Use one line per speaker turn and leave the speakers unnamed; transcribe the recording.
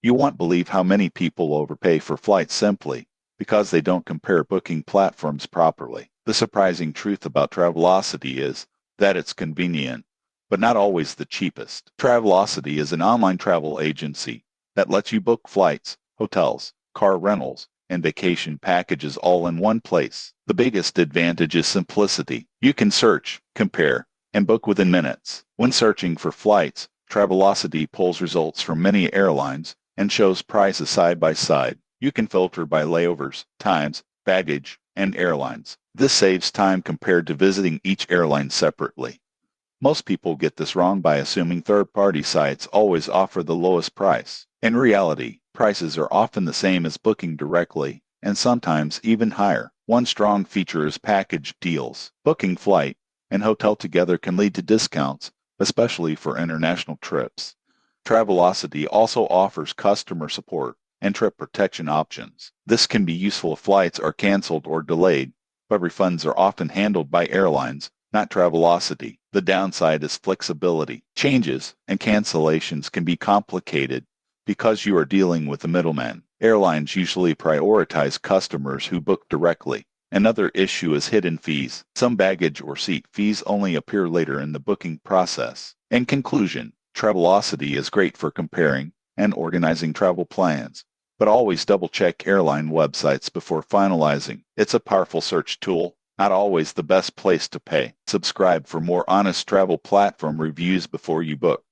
You won't believe how many people overpay for flights simply because they don't compare booking platforms properly. The surprising truth about Travelocity is that it's convenient, but not always the cheapest. Travelocity is an online travel agency that lets you book flights, hotels, car rentals, and vacation packages all in one place. The biggest advantage is simplicity. You can search, compare, and book within minutes. When searching for flights, Travelocity pulls results from many airlines and shows prices side by side. You can filter by layovers, times, baggage, and airlines. This saves time compared to visiting each airline separately. Most people get this wrong by assuming third-party sites always offer the lowest price. In reality, prices are often the same as booking directly, and sometimes even higher. One strong feature is package deals. Booking flight and hotel together can lead to discounts, especially for international trips. Travelocity also offers customer support and trip protection options. This can be useful if flights are canceled or delayed, but refunds are often handled by airlines, not Travelocity. The downside is flexibility. Changes and cancellations can be complicated because you are dealing with a middleman. Airlines usually prioritize customers who book directly. Another issue is hidden fees. Some baggage or seat fees only appear later in the booking process. In conclusion, Travelocity is great for comparing and organizing travel plans, but always double-check airline websites before finalizing. It's a powerful search tool, not always the best place to pay. Subscribe for more honest travel platform reviews before you book.